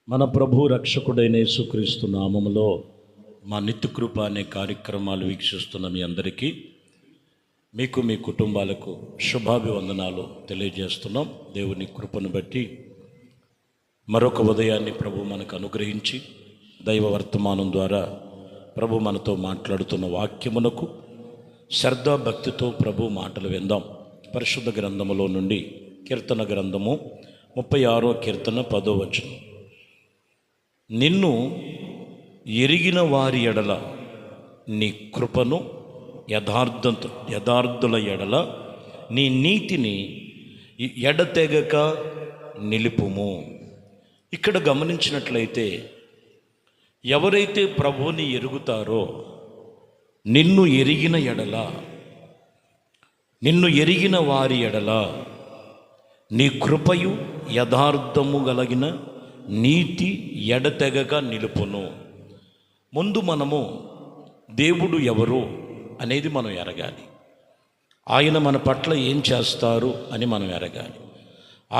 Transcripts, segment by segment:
మన ప్రభు రక్షకుడైన యేసుక్రీస్తు నామములో మా నిత్యకృప అనే కార్యక్రమాలు వీక్షిస్తున్న మీ అందరికీ మీకు మీ కుటుంబాలకు శుభాభివందనాలు తెలియజేస్తున్నాం. దేవుని కృపను బట్టి మరొక ఉదయాన్ని ప్రభు మనకు అనుగ్రహించి దైవ వర్తమానం ద్వారా ప్రభు మనతో మాట్లాడుతున్న వాక్యమునకు శ్రద్ధా భక్తితో ప్రభు మాటలు విందాం. పరిశుద్ధ గ్రంథములో నుండి కీర్తన గ్రంథము 36వ కీర్తన 10వ వచనం. నిన్ను ఎరిగిన వారి ఎడల నీ కృపను యథార్థుల ఎడల నీ నీతిని ఎడతెగక నిలుపుము. ఇక్కడ గమనించినట్లయితే ఎవరైతే ప్రభువుని ఎరుగుతారో నిన్ను ఎరిగిన వారి ఎడల నీ కృపయు యథార్థము కలిగిన నీతి ఎడతెగక నిలుపును. ముందు మనము దేవుడు ఎవరు అనేది మనం ఎరగాలి. ఆయన మన పట్ల ఏం చేస్తారు అని మనం ఎరగాలి.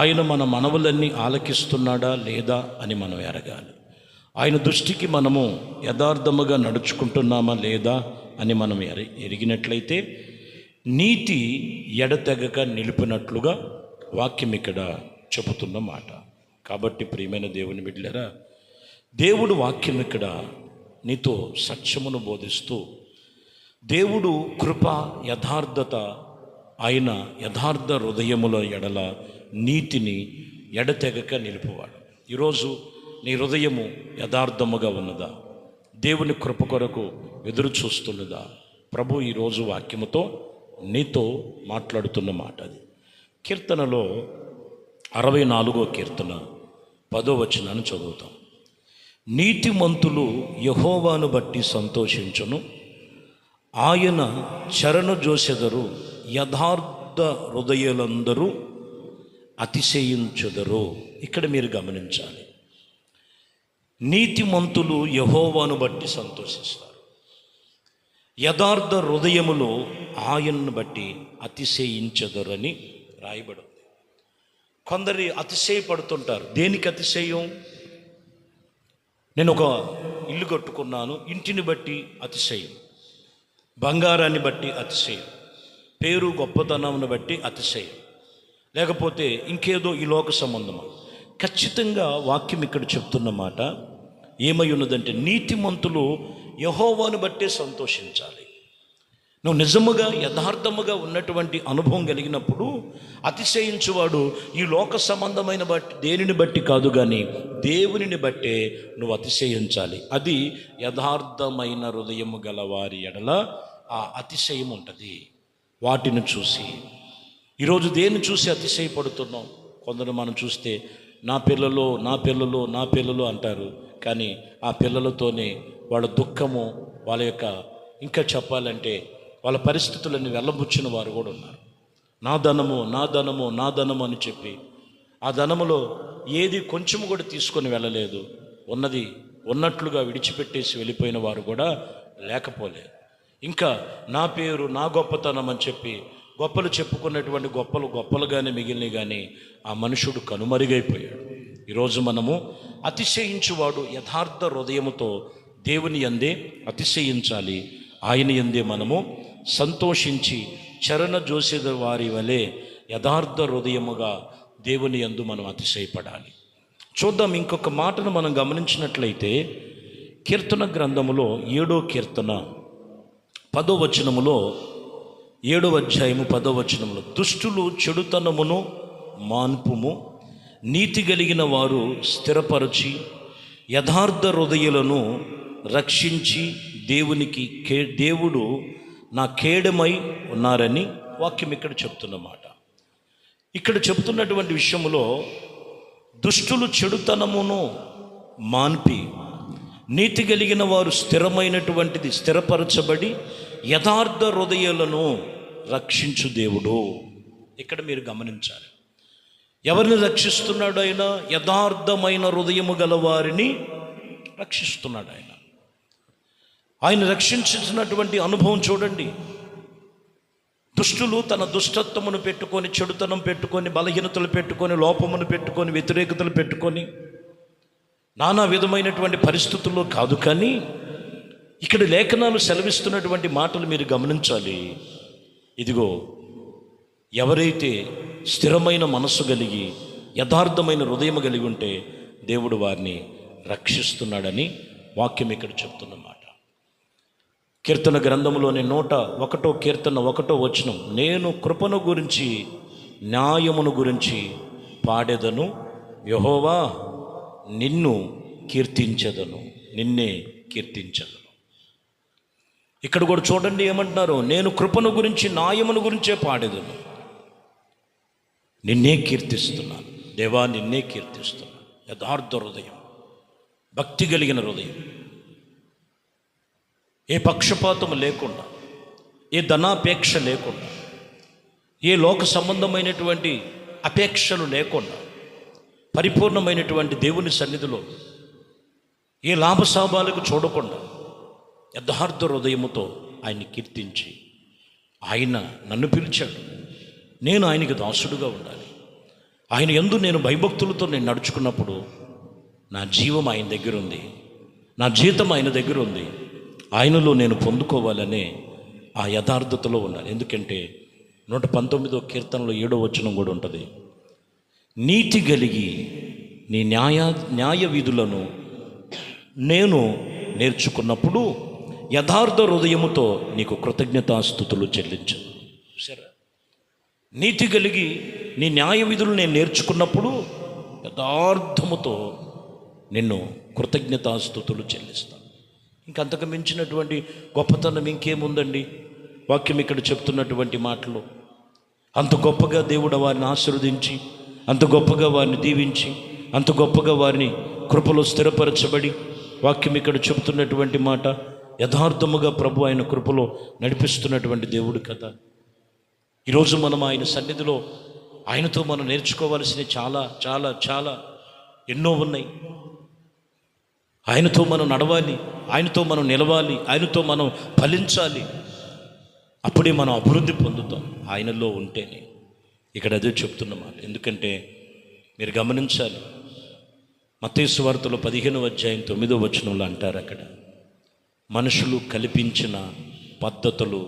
ఆయన మన మనవులన్నీ ఆలకిస్తున్నాడా లేదా అని మనం ఎరగాలి. ఆయన దృష్టికి మనము యథార్థముగా నడుచుకుంటున్నామా లేదా అని మనం ఎరిగినట్లయితే నీతి ఎడతెగక నిలిపినట్లుగా వాక్యం ఇక్కడ చెబుతున్న మాట. కాబట్టి ప్రియమైన దేవుని బిడ్డలారా, దేవుడు వాక్యం ఇక్కడ నీతో సత్యమును బోధిస్తూ, దేవుడు కృప యథార్థత ఆయన యథార్థ హృదయముల ఎడల నీతిని ఎడతెగక నిలుపువాడు. ఈరోజు నీ హృదయము యథార్థముగా ఉన్నదా? దేవుని కృప కొరకు ఎదురు చూస్తున్నదా? ప్రభు ఈరోజు వాక్యముతో నీతో మాట్లాడుతున్న మాట అది. కీర్తనలో 64వ కీర్తన 10వ వచనాన్ని చదువుతాం. నీతిమంతులు యెహోవాను బట్టి సంతోషించును, ఆయన చరణు జోసెదరు, యథార్థ హృదయులందరూ అతిశయించుదరు. ఇక్కడ మీరు గమనించాలి, నీతిమంతులు యెహోవాను బట్టి సంతోషిస్తారు, యథార్థ హృదయములో ఆయన్ను బట్టి అతిశయించదరని రాయబడింది. కొందరు అతిశయపడుతుంటారు. దేనికి అతిశయం? నేను ఒక ఇల్లు కట్టుకున్నాను, ఇంటిని బట్టి అతిశయం, బంగారాన్ని బట్టి అతిశయం, పేరు గొప్పతనాన్ని బట్టి అతిశయం, లేకపోతే ఇంకేదో ఈ లోక సంబంధమా. ఖచ్చితంగా వాక్యం ఇక్కడ చెప్తున్న మాట ఏమై ఉన్నదంటే, నీతిమంతులు యెహోవాను బట్టే సంతోషించాలి. నువ్వు నిజముగా యథార్థముగా ఉన్నటువంటి అనుభవం కలిగినప్పుడు అతిశయించువాడు ఈ లోక సంబంధమైన దేనిని బట్టి కాదు, కానీ దేవునిని బట్టే నువ్వు అతిశయించాలి. అది యథార్థమైన హృదయము గల వారి ఎడల ఆ అతిశయం ఉంటుంది. వాటిని చూసి ఈరోజు దేన్ని చూసి అతిశయపడుతున్నాం? కొందరు మనం చూస్తే నా పిల్లలు అంటారు, కానీ ఆ పిల్లలతోనే వాళ్ళ దుఃఖము, వాళ్ళ యొక్క ఇంకా చెప్పాలంటే వాళ్ళ పరిస్థితులన్నీ వెళ్ళబుచ్చిన వారు కూడా ఉన్నారు. నా ధనము అని చెప్పి ఆ ధనములో ఏది కొంచెము కూడా తీసుకొని వెళ్ళలేదు. ఉన్నది ఉన్నట్లుగా విడిచిపెట్టేసి వెళ్ళిపోయిన వారు కూడా లేకపోలేదు. ఇంకా నా పేరు, నా గొప్పతనం అని చెప్పి గొప్పలు చెప్పుకున్నటువంటి గొప్పలుగానే మిగిలిన కానీ ఆ మనుషుడు కనుమరుగైపోయాడు. ఈరోజు మనము అతిశయించువాడు యథార్థ హృదయముతో దేవుని యందే అతిశయించాలి. ఆయన యందే మనము సంతోషించి చరణ జోసెద వారి వలె యథార్థ హృదయముగా దేవుని యందు మనం అతిశయపడాలి. చూద్దాం, ఇంకొక మాటను మనం గమనించినట్లయితే కీర్తన గ్రంథములో 7వ కీర్తన 10వ వచనములో 7వ అధ్యాయము 10వ వచనములో, దుష్టులు చెడుతనమును మాన్పుము, నీతి కలిగిన వారు స్థిరపరచి యథార్థ హృదయులను రక్షించి దేవుడు నా కేడమై ఉన్నారని వాక్యం ఇక్కడ చెప్తున్నమాట. ఇక్కడ చెప్తున్నటువంటి విషయంలో దుష్టులు చెడుతనమును మాన్పి నీతి కలిగిన వారు స్థిరపరచబడి యథార్థ హృదయాలను రక్షించు దేవుడు. ఇక్కడ మీరు గమనించాలి, ఎవరిని రక్షిస్తున్నాడు? ఆయన యథార్థమైన హృదయము గల వారిని రక్షిస్తున్నాడు. ఆయన రక్షించినటువంటి అనుభవం చూడండి. దుష్టులు తన దుష్టత్వమును పెట్టుకొని, చెడుతనం పెట్టుకొని, బలహీనతలు పెట్టుకొని, లోపమును పెట్టుకొని, వ్యతిరేకతలు పెట్టుకొని నానా విధమైనటువంటి పరిస్థితుల్లో కాదు. కానీ ఇక్కడ లేఖనాలు సెలవిస్తున్నటువంటి మాటలు మీరు గమనించాలి. ఇదిగో, ఎవరైతే స్థిరమైన మనస్సు కలిగి యథార్థమైన హృదయం కలిగి ఉంటే దేవుడు వారిని రక్షిస్తున్నాడని వాక్యం ఇక్కడ చెప్తున్నమాట. కీర్తన గ్రంథంలోని 101 కీర్తన 1 వచనం, నేను కృపను గురించి న్యాయమును గురించి పాడెదను, యెహోవా నిన్ను కీర్తించెదను, నిన్నే కీర్తించెదను. ఇక్కడ కూడా చూడండి ఏమంటున్నారు, నేను కృపను గురించి న్యాయమును గురించే పాడేదను, నిన్నే కీర్తిస్తున్నాను. దేవా, నిన్నే కీర్తిస్తున్నాను. యథార్థ హృదయం, భక్తి కలిగిన హృదయం, ఏ పక్షపాతము లేకుండా, ఏ ధనాపేక్ష లేకుండా, ఏ లోక సంబంధమైనటువంటి అపేక్షలు లేకుండా, పరిపూర్ణమైనటువంటి దేవుని సన్నిధిలో ఏ లాభసాభాలకు చూడకుండా యథార్థ హృదయముతో ఆయన్ని కీర్తించి, ఆయన నన్ను పిలిచాడు, నేను ఆయనకి దాసుడుగా ఉండాలి, ఆయన యందు నేను భయభక్తులతో నేను నడుచుకున్నప్పుడు నా జీవం ఆయన దగ్గర ఉంది, నా జీతం ఆయన దగ్గర ఉంది, ఆయనలో నేను పొందుకోవాలనే ఆ యథార్థతలో ఉండాలి. ఎందుకంటే 119వ కీర్తనలో 7వ వచనం కూడా ఉంటుంది, నీతి కలిగి నీ న్యాయ విధులను నేను నేర్చుకున్నప్పుడు యథార్థ హృదయముతో నీకు కృతజ్ఞతాస్తుతులు చెల్లించను. సరే, నీతి కలిగి నీ న్యాయ విధులు నేను నేర్చుకున్నప్పుడు యథార్థముతో నిన్ను కృతజ్ఞతాస్తుతులు చెల్లిస్తాను. ఇంకంతకు మించినటువంటి గొప్పతనం ఇంకేముందండి? వాక్యం ఇక్కడ చెప్తున్నటువంటి మాటలు, అంత గొప్పగా దేవుడు వారిని ఆశీర్వదించి, అంత గొప్పగా వారిని దీవించి, అంత గొప్పగా వారిని కృపలో స్థిరపరచబడి, వాక్యం ఇక్కడ చెప్తున్నటువంటి మాట, యథార్థముగా ప్రభు ఆయన కృపలో నడిపిస్తున్నటువంటి దేవుడు కదా. ఈరోజు మనం ఆయన సన్నిధిలో ఆయనతో మనం నేర్చుకోవాల్సినవి చాలా చాలా చాలా ఎన్నో ఉన్నాయి. ఆయనతో మనం నడవాలి, ఆయనతో మనం నిలవాలి, ఆయనతో మనం ఫలించాలి. అప్పుడే మనం అభివృద్ధి పొందుతాం ఆయనలో ఉంటేనే. ఇక్కడ అదే చెప్తున్నమాట. ఎందుకంటే మీరు గమనించాలి, మత్తయి సువార్తలో 15వ అధ్యాయం 9వ వచనంలో అంటారు, అక్కడ మనుషులు కల్పించిన పద్ధతులు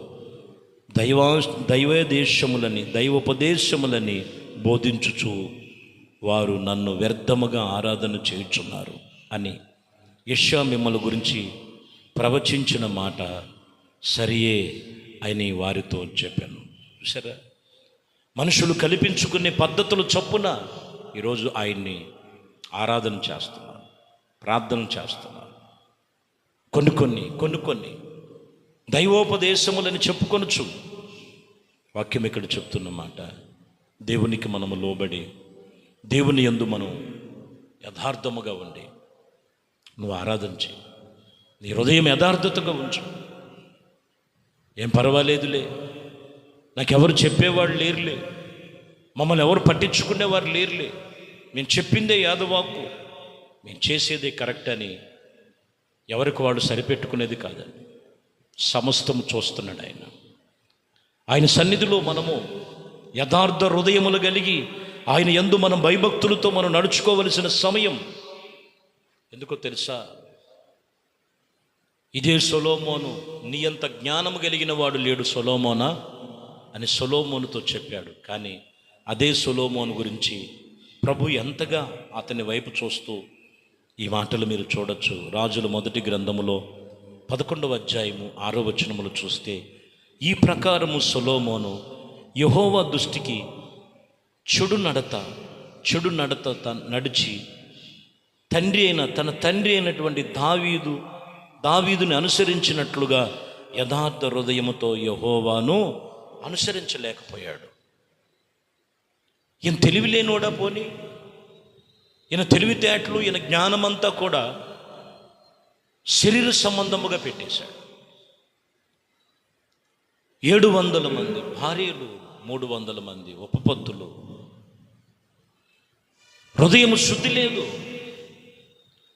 దైవోపదేశములని బోధించుచు వారు నన్ను వ్యర్థముగా ఆరాధన చేయుచున్నారు అని యెషయా మిమ్మల్ని గురించి ప్రవచించిన మాట సరియే అని వారితో చెప్పాను. సరే, మనుషులు కల్పించుకునే పద్ధతులు చొప్పున ఈరోజు ఆయన్ని ఆరాధన చేస్తున్నారు, ప్రార్థన చేస్తున్నారు. కొన్ని దైవోపదేశములని చెప్పుకొనొచ్చు. వాక్యం ఇక్కడ చెప్తున్నమాట, దేవునికి మనము లోబడి, దేవుని యందు మనం యథార్థముగా ఉండి నువ్వు ఆరాధన చేయి. నీ హృదయం యథార్థతగా ఉంచు. ఏం పర్వాలేదులే, నాకెవరు చెప్పేవాడు లేరులే, మమ్మల్ని ఎవరు పట్టించుకునేవారు లేరులే, మేము చెప్పిందే యాదవాకు, మేము చేసేదే కరెక్ట్ అని ఎవరికి వాడు సరిపెట్టుకునేది కాదండి. సమస్తం చూస్తున్నాడు ఆయన. ఆయన సన్నిధిలో మనము యథార్థ హృదయములు కలిగి ఆయన యందు మనం భయభక్తులతో మనం నడుచుకోవలసిన సమయం. ఎందుకో తెలుసా? ఇదే సొలొమోను, నీ అంత జ్ఞానము కలిగిన వాడు లేడు సొలొమోనా అని సొలొమోనుతో చెప్పాడు. కానీ అదే సొలొమోను గురించి ప్రభు ఎంతగా అతని వైపు చూస్తూ ఈ మాటలు మీరు చూడొచ్చు. రాజుల మొదటి గ్రంథములో 11వ అధ్యాయము 6వ వచనములు చూస్తే, ఈ ప్రకారము సొలొమోను యెహోవా దృష్టికి చెడు నడత నడిచి తన తండ్రి అయినటువంటి దావీదుని అనుసరించినట్లుగా యథార్థ హృదయముతో యెహోవాను అనుసరించలేకపోయాడు. ఈయన తెలివి లేనోడా? పోనీ ఈయన తెలివితేటలు, ఈయన జ్ఞానమంతా కూడా శరీర సంబంధముగా పెట్టేశాడు. 700 మంది భార్యలు, 300 మంది ఉపపత్తులు. హృదయం శుద్ధి లేదు,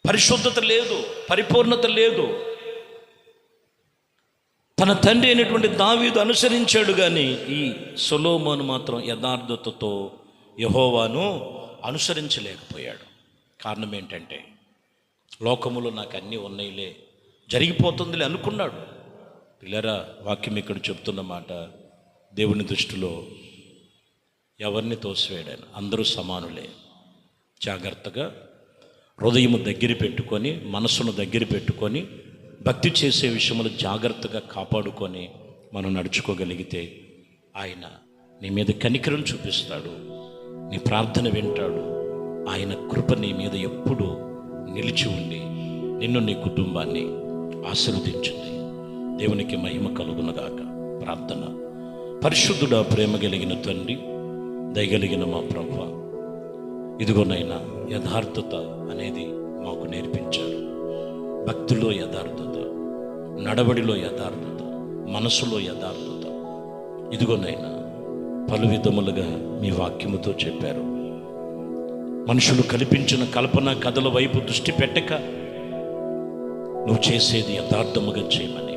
పరిశుద్ధత లేదు, పరిపూర్ణత లేదు. తన తండ్రి అయినటువంటి దావీదు అనుసరించాడు, కానీ ఈ సొలొమోను మాత్రం యథార్థతతో యెహోవాను అనుసరించలేకపోయాడు. కారణం ఏంటంటే లోకములో నాకు అన్నీ ఉన్నాయిలే, జరిగిపోతుందిలే అనుకున్నాడు. పిల్లరా, వాక్యం ఇక్కడ చెప్తున్న మాట, దేవుని దృష్టిలో ఎవరిని తోసివేయడాను, అందరూ సమానులే. జాగ్రత్తగా హృదయము దగ్గర పెట్టుకొని, మనసును దగ్గర పెట్టుకొని, భక్తి చేసే విషయంలో జాగ్రత్తగా కాపాడుకొని మనం నడుచుకోగలిగితే ఆయన నీ మీద కనికరం చూపిస్తాడు, నీ ప్రార్థన వింటాడు. ఆయన కృప నీ మీద ఎప్పుడూ నిలిచి ఉండి నిన్ను, నీ కుటుంబాన్ని ఆశీర్వదించింది. దేవునికి మహిమ కలుగునగాక. ప్రార్థన. పరిశుద్ధుడా, ప్రేమ కలిగిన తండ్రి, దయగలిగిన మా ప్రభువా, ఇదిగోనైనా యథార్థత అనేది మాకు నేర్పించారు. భక్తిలో యథార్థత, నడవడిలో యథార్థత, మనసులో యథార్థత, ఇదిగోనైనా పలు విధములుగా మీ వాక్యముతో చెప్పారు. మనుషులు కల్పించిన కల్పన కథల వైపు దృష్టి పెట్టక నువ్వు చేసేది యథార్థముగా చేయమని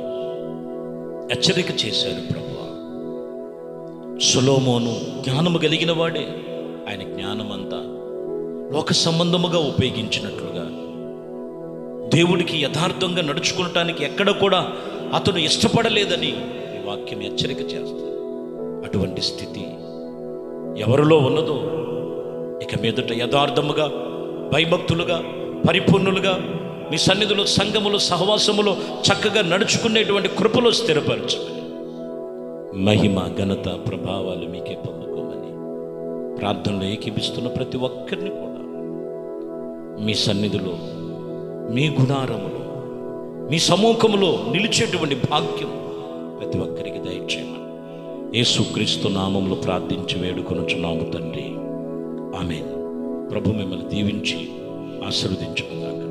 హెచ్చరిక చేశారు ప్రభువా. సొలొమోను జ్ఞానము కలిగిన వాడే. ఆయన జ్ఞానమంతా లోక సంబంధముగా ఉపయోగించినట్లుగా దేవుడికి యథార్థంగా నడుచుకోవటానికి ఎక్కడ కూడా అతను ఇష్టపడలేదని ఈ వాక్యం హెచ్చరిక చేస్తుంది. అటువంటి స్థితి ఎవరిలో ఉన్నదో ఇక మీదట యథార్థముగా, భయభక్తులుగా, పరిపూర్ణులుగా మీ సన్నిధిలో, సంఘములో, సహవాసములో చక్కగా నడుచుకునేటువంటి కృపలో స్థిరపరచమని, మహిమ, ఘనత, ప్రభావాలు మీకే పొందుకోమని ప్రార్థనలో ఏకీపిస్తున్న ప్రతి ఒక్కరిని కూడా మీ సన్నిధిలో, మీ గుడారములో, మీ సముఖములో నిలిచేటువంటి భాగ్యం ప్రతి ఒక్కరికి దయచేయమని యేసుక్రీస్తు నామములో ప్రార్థించి వేడుకొనుచున్నాము తండ్రి. ఆమేన్. ప్రభు మిమ్మల్ని దీవించి ఆశీర్వదించుగాక.